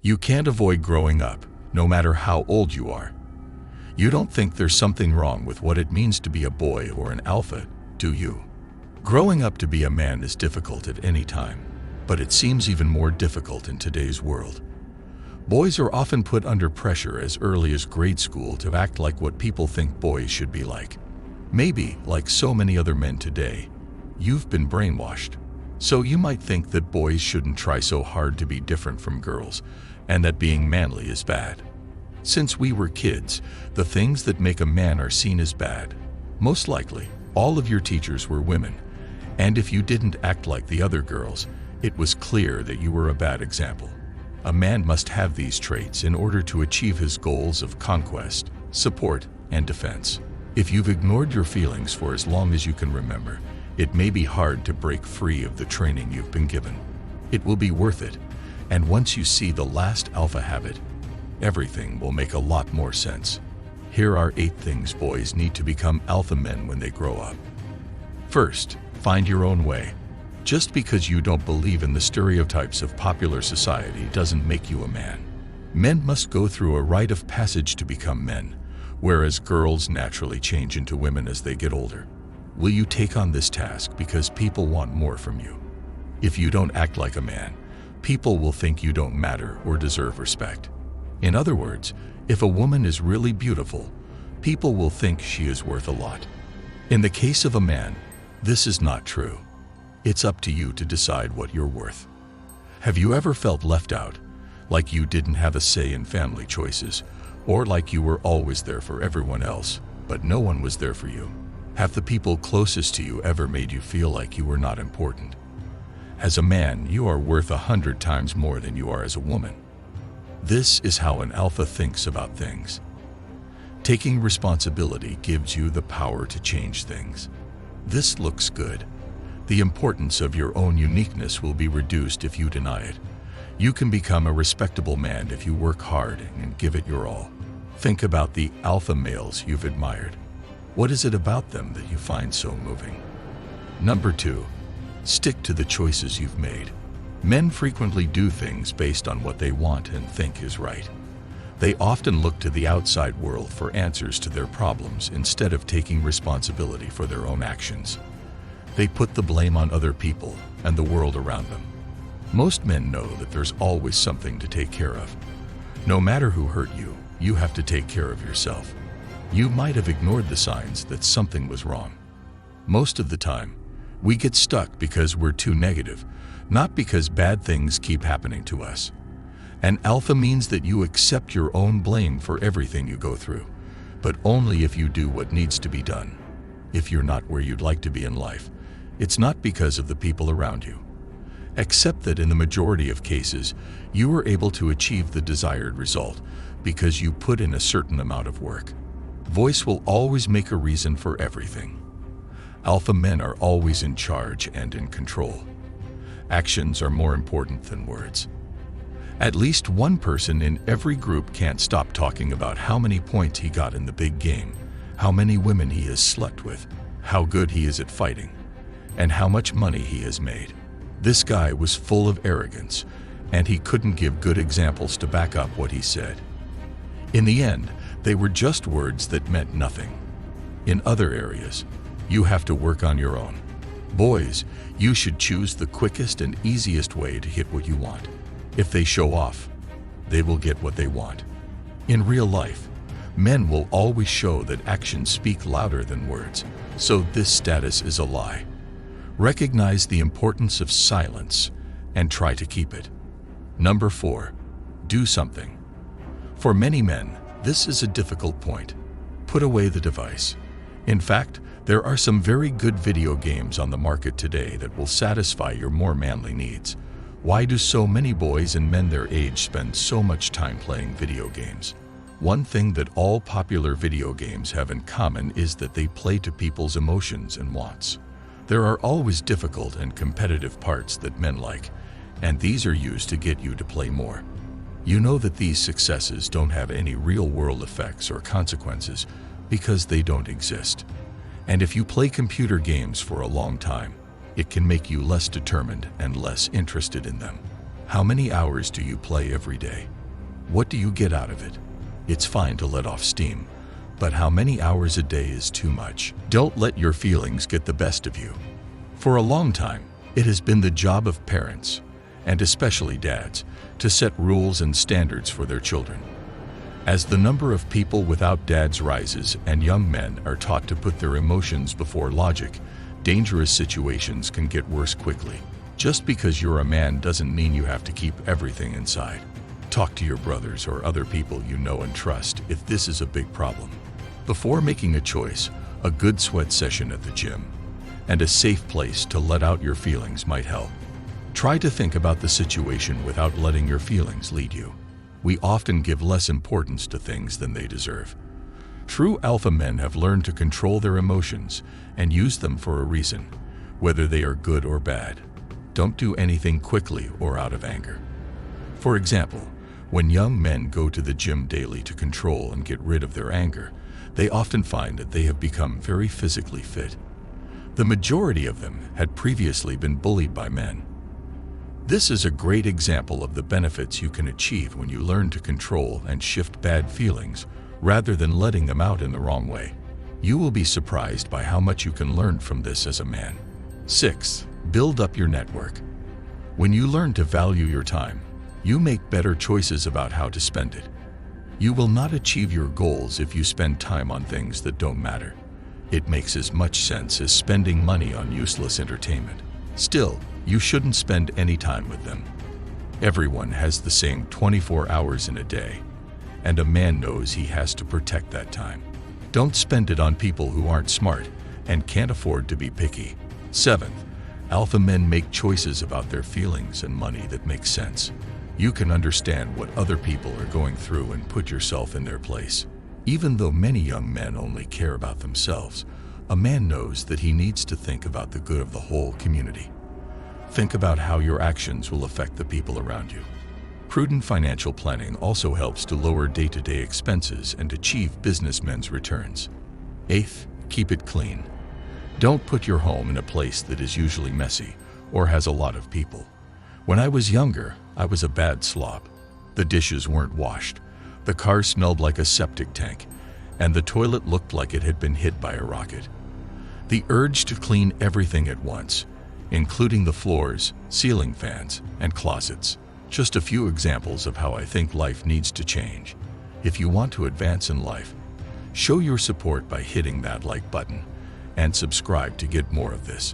You can't avoid growing up, no matter how old you are. You don't think there's something wrong with what it means to be a boy or an alpha, do you? Growing up to be a man is difficult at any time, but it seems even more difficult in today's world. Boys are often put under pressure as early as grade school to act like what people think boys should be like. Maybe, like so many other men today, you've been brainwashed. So you might think that boys shouldn't try so hard to be different from girls, and that being manly is bad. Since we were kids, the things that make a man are seen as bad. Most likely, all of your teachers were women, and if you didn't act like the other girls, it was clear that you were a bad example. A man must have these traits in order to achieve his goals of conquest, support, and defense. If you've ignored your feelings for as long as you can remember, it may be hard to break free of the training you've been given. It will be worth it, and once you see the last alpha habit, everything will make a lot more sense. Here are 8 things boys need to become alpha men when they grow up. First, find your own way. Just because you don't believe in the stereotypes of popular society doesn't make you a man. Men must go through a rite of passage to become men, whereas girls naturally change into women as they get older. Will you take on this task because people want more from you? If you don't act like a man, people will think you don't matter or deserve respect. In other words, if a woman is really beautiful, people will think she is worth a lot. In the case of a man, this is not true. It's up to you to decide what you're worth. Have you ever felt left out, like you didn't have a say in family choices, or like you were always there for everyone else, but no one was there for you? Have the people closest to you ever made you feel like you were not important? As a man, you are worth 100 times more than you are as a woman. This is how an alpha thinks about things. Taking responsibility gives you the power to change things. This looks good. The importance of your own uniqueness will be reduced if you deny it. You can become a respectable man if you work hard and give it your all. Think about the alpha males you've admired. What is it about them that you find so moving? Number 2, stick to the choices you've made. Men frequently do things based on what they want and think is right. They often look to the outside world for answers to their problems instead of taking responsibility for their own actions. They put the blame on other people and the world around them. Most men know that there's always something to take care of. No matter who hurt you, you have to take care of yourself. You might have ignored the signs that something was wrong. Most of the time, we get stuck because we're too negative, not because bad things keep happening to us. An alpha means that you accept your own blame for everything you go through, but only if you do what needs to be done. If you're not where you'd like to be in life, it's not because of the people around you. Accept that in the majority of cases, you were able to achieve the desired result because you put in a certain amount of work. Voice will always make a reason for everything. Alpha men are always in charge and in control. Actions are more important than words. At least one person in every group can't stop talking about how many points he got in the big game, how many women he has slept with, how good he is at fighting, and how much money he has made. This guy was full of arrogance, and he couldn't give good examples to back up what he said. In the end, they were just words that meant nothing. In other areas, you have to work on your own. Boys, you should choose the quickest and easiest way to hit what you want. If they show off, they will get what they want. In real life, men will always show that actions speak louder than words, so this status is a lie. Recognize the importance of silence and try to keep it. Number 4, do something. For many men, this is a difficult point. Put away the device. In fact, there are some very good video games on the market today that will satisfy your more manly needs. Why do so many boys and men their age spend so much time playing video games? One thing that all popular video games have in common is that they play to people's emotions and wants. There are always difficult and competitive parts that men like, and these are used to get you to play more. You know that these successes don't have any real-world effects or consequences because they don't exist. And if you play computer games for a long time, it can make you less determined and less interested in them. How many hours do you play every day? What do you get out of it? It's fine to let off steam, but how many hours a day is too much? Don't let your feelings get the best of you. For a long time, it has been the job of parents, and especially dads, to set rules and standards for their children. As the number of people without dads rises and young men are taught to put their emotions before logic, dangerous situations can get worse quickly. Just because you're a man doesn't mean you have to keep everything inside. Talk to your brothers or other people you know and trust if this is a big problem. Before making a choice, a good sweat session at the gym and a safe place to let out your feelings might help. Try to think about the situation without letting your feelings lead you. We often give less importance to things than they deserve. True alpha men have learned to control their emotions and use them for a reason, whether they are good or bad. Don't do anything quickly or out of anger. For example, when young men go to the gym daily to control and get rid of their anger, they often find that they have become very physically fit. The majority of them had previously been bullied by men. This is a great example of the benefits you can achieve when you learn to control and shift bad feelings rather than letting them out in the wrong way. You will be surprised by how much you can learn from this as a man. 6. Build up your network. When you learn to value your time, you make better choices about how to spend it. You will not achieve your goals if you spend time on things that don't matter. It makes as much sense as spending money on useless entertainment. Still, you shouldn't spend any time with them. Everyone has the same 24 hours in a day, and a man knows he has to protect that time. Don't spend it on people who aren't smart and can't afford to be picky. 7. Alpha men make choices about their feelings and money that make sense. You can understand what other people are going through and put yourself in their place. Even though many young men only care about themselves, a man knows that he needs to think about the good of the whole community. Think about how your actions will affect the people around you. Prudent financial planning also helps to lower day-to-day expenses and achieve businessmen's returns. 8. Keep it clean. Don't put your home in a place that is usually messy or has a lot of people. When I was younger, I was a bad slob. The dishes weren't washed, the car smelled like a septic tank, and the toilet looked like it had been hit by a rocket. The urge to clean everything at once, including the floors, ceiling fans, and closets. Just a few examples of how I think life needs to change. If you want to advance in life, show your support by hitting that like button and subscribe to get more of this.